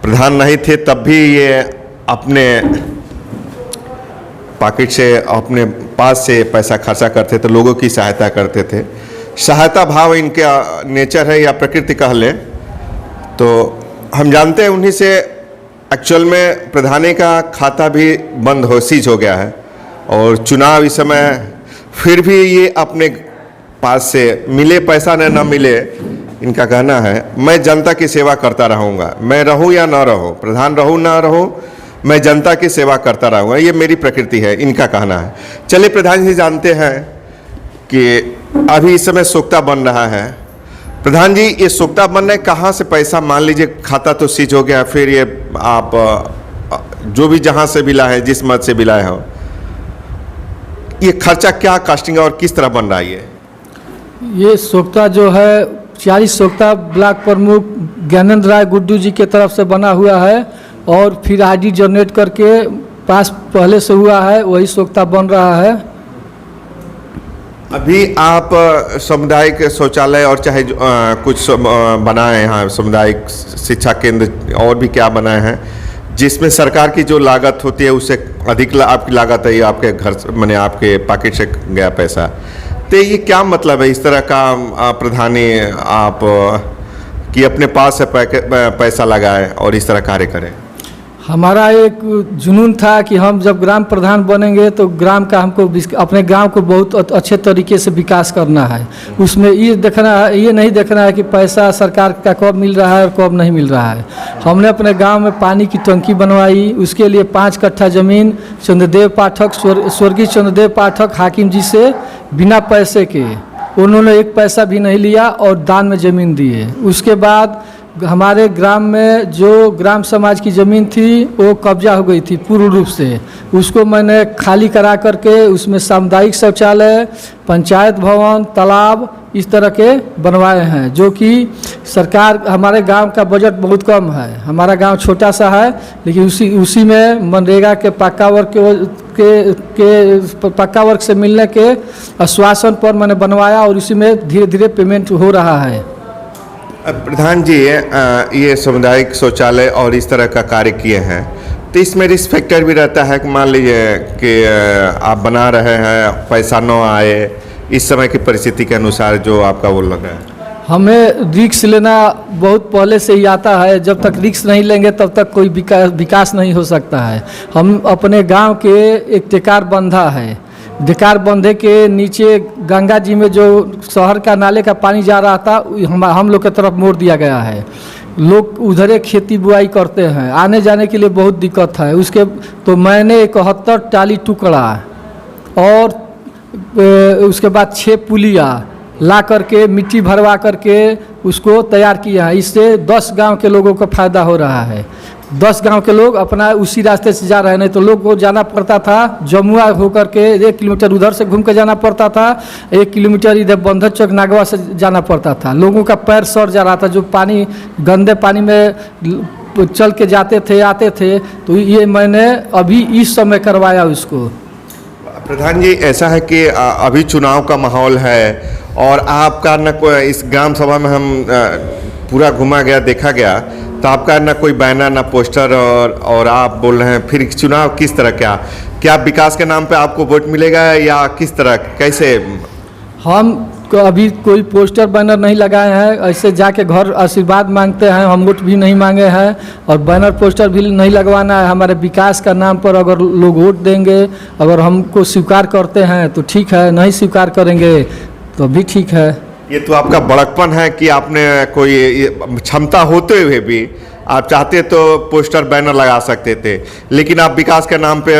प्रधान नहीं थे तब भी ये अपने पॉकेट से, अपने पास से पैसा खर्चा करते थे, लोगों की सहायता करते थे। सहायता भाव इनका नेचर है या प्रकृति कह लें तो हम जानते हैं। उन्हीं से एक्चुअल में प्रधानी का खाता भी बंद हो, सीज हो गया है और चुनाव इस समय, फिर भी ये अपने पास से मिले पैसा न मिले, इनका कहना है मैं जनता की सेवा करता रहूँगा, मैं रहूँ या ना रहूँ, प्रधान रहूँ ना रहूँ, मैं जनता की सेवा करता रहूँगा, ये मेरी प्रकृति है, इनका कहना है। चलिए प्रधान जी, जानते हैं कि अभी इस समय सोक्ता बन रहा है। प्रधान जी, ये सोक्ता बनने कहाँ से पैसा, मान लीजिए खाता तो सीज हो गया, फिर ये आप जो भी जहाँ से भी लाए, जिस मत से भी लाए हो, ये खर्चा क्या कास्टिंग और किस तरह बन रहा है? ये सोक्ता जो है 40 सोक्ता ब्लॉक प्रमुख ज्ञानेंद्र राय गुड्डू जी के तरफ से बना हुआ है और फिर आईडी जनरेट करके पास पहले से हुआ है, वही सोक्ता बन रहा है। अभी आप सामुदायिक शौचालय और चाहे कुछ बनाए हैं, सामुदायिक शिक्षा केंद्र और भी क्या बनाए हैं, जिसमें सरकार की जो लागत होती है उससे अधिक आपकी लागत है, ये आपके घर माने आपके पॉकेट से गया पैसा, तो ये क्या मतलब है इस तरह का प्रधानी आप कि अपने पास से पैसा लगाए और इस तरह कार्य करें? हमारा एक जुनून था कि हम जब ग्राम प्रधान बनेंगे तो ग्राम का हमको, अपने गांव को बहुत अच्छे तरीके से विकास करना है। उसमें ये देखना है, ये नहीं देखना है कि पैसा सरकार का कब मिल रहा है और कब नहीं मिल रहा है। हमने अपने गांव में पानी की टंकी बनवाई, उसके लिए 5 कट्ठा ज़मीन चंद्रदेव पाठक, स्वर्गीय चंद्रदेव पाठक हाकिम जी से बिना पैसे के, उन्होंने एक पैसा भी नहीं लिया और दान में ज़मीन दी है। उसके बाद हमारे ग्राम में जो ग्राम समाज की ज़मीन थी वो कब्जा हो गई थी पूर्ण रूप से, उसको मैंने खाली करा करके उसमें सामुदायिक शौचालय, पंचायत भवन, तालाब इस तरह के बनवाए हैं, जो कि सरकार, हमारे गांव का बजट बहुत कम है, हमारा गांव छोटा सा है, लेकिन उसी में मनरेगा के पक्का वर्क के पक्का वर्क से मिलने के आश्वासन पर मैंने बनवाया और उसी में धीरे धीरे पेमेंट हो रहा है। प्रधान जी, ये सामुदायिक शौचालय और इस तरह का कार्य किए हैं, तो इसमें रिस्क फैक्टर भी रहता है कि मान लीजिए कि आप बना रहे हैं, पैसा न आए, इस समय की परिस्थिति के अनुसार जो आपका वो लग रहा है। हमें रिस्क लेना बहुत पहले से ही आता है, जब तक रिस्क नहीं लेंगे तब तक कोई विकास नहीं हो सकता है। हम अपने गांव के एक टेकार बंधा है, डेकार बंधे के नीचे गंगा जी में जो शहर का नाले का पानी जा रहा था, हम लोग की तरफ मोड़ दिया गया है। लोग उधरे खेती बुआई करते हैं, आने जाने के लिए बहुत दिक्कत है। उसके तो मैंने 71 टाली टुकड़ा और उसके बाद 6 पुलिया ला करके मिट्टी भरवा करके उसको तैयार किया है। इससे 10 गांव के लोगों को फ़ायदा हो रहा है। 10 गांव के लोग अपना उसी रास्ते से जा रहे हैं, नहीं तो लोग को जाना पड़ता था जमुआ होकर के 1 किलोमीटर उधर से घूम के जाना पड़ता था, 1 किलोमीटर इधर बंधक चौक नागवा से जाना पड़ता था। लोगों का पैर सड़ जा रहा था, जो पानी गंदे पानी में चल के जाते थे आते थे। तो ये मैंने अभी इस समय करवाया उसको। प्रधान जी, ऐसा है कि अभी चुनाव का माहौल है और आपका न कोई, इस ग्राम सभा में हम पूरा घुमा गया, देखा गया, तो आपका ना कोई बैनर ना पोस्टर और आप बोल रहे हैं फिर चुनाव किस तरह, क्या विकास के नाम पे आपको वोट मिलेगा या किस तरह, कैसे? हम अभी कोई पोस्टर बैनर नहीं लगाए हैं, ऐसे जाके घर आशीर्वाद मांगते हैं, हम वोट भी नहीं मांगे हैं और बैनर पोस्टर भी नहीं लगवाना है। हमारे विकास का नाम पर अगर लोग वोट देंगे, अगर हमको स्वीकार करते हैं तो ठीक है, नहीं स्वीकार करेंगे तो भी ठीक है। ये तो आपका बड़कपन है कि आपने कोई क्षमता होते हुए भी आप चाहते तो पोस्टर बैनर लगा सकते थे, लेकिन आप विकास के नाम पे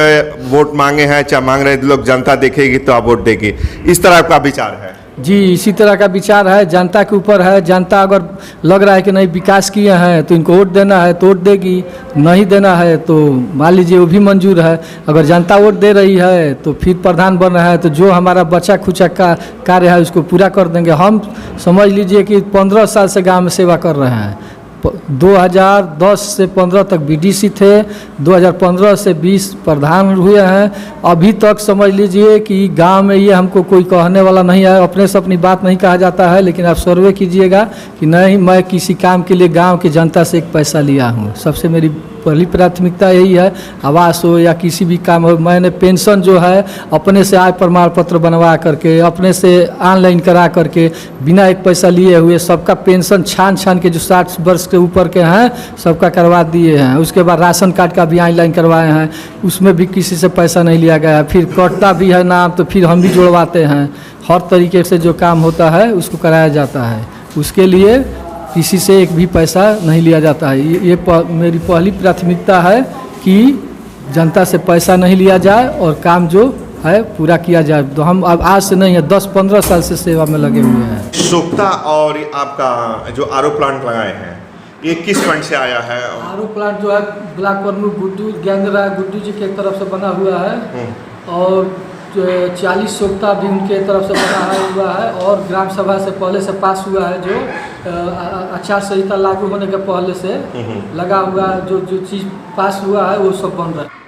वोट मांगे हैं, चाहे मांग रहे लोग, जनता देखेगी तो आप वोट देगी, इस तरह का विचार है? जी, इसी तरह का विचार है, जनता के ऊपर है। जनता अगर लग रहा है कि नहीं विकास किए हैं तो इनको वोट देना है तो वोट देगी, नहीं देना है तो मान लीजिए वो भी मंजूर है। अगर जनता वोट दे रही है तो फिर प्रधान बन रहा है तो जो हमारा बचा खुचा का कार्य है उसको पूरा कर देंगे। हम समझ लीजिए कि 15 साल से गांव में सेवा कर रहे हैं, 2010 से 15 तक बीडीसी थे, 2015 से 20 प्रधान हुए हैं। अभी तक समझ लीजिए कि गांव में ये हमको कोई कहने वाला नहीं है, अपने से अपनी बात नहीं कहा जाता है, लेकिन आप सर्वे कीजिएगा कि नहीं मैं किसी काम के लिए गांव की जनता से एक पैसा लिया हूँ। सबसे मेरी पहली प्राथमिकता यही है, आवास हो या किसी भी काम हो। मैंने पेंशन जो है अपने से आय प्रमाण पत्र बनवा करके, अपने से ऑनलाइन करा करके, बिना एक पैसा लिए हुए सबका पेंशन छान छान के जो 60 वर्ष के ऊपर के हैं सबका करवा दिए हैं। उसके बाद राशन कार्ड का भी ऑनलाइन करवाए हैं, उसमें भी किसी से पैसा नहीं लिया गया है। फिर कटता भी है नाम तो फिर हम भी जुड़वाते हैं। हर तरीके से जो काम होता है उसको कराया जाता है, उसके लिए किसी से एक भी पैसा नहीं लिया जाता है। ये मेरी पहली प्राथमिकता है कि जनता से पैसा नहीं लिया जाए और काम जो है पूरा किया जाए। तो हम अब आज से नहीं है, 10-15 साल से सेवा में लगे हुए हैं। सोख्ता और आपका जो आरओ प्लांट लगाए हैं ये किस फंड से आया है? आरओ प्लांट जो है ब्लॉक प्रमुख गुड्डू ज्ञान राय गुड्डू जी के तरफ से बना हुआ है और 40 सोख्ता भी उनके तरफ से बना हुआ है और ग्राम सभा से पहले से पास हुआ है, जो आचार संहिता लागू होने के पहले से लगा हुआ जो चीज़ पास हुआ है वो सब बन रहा है।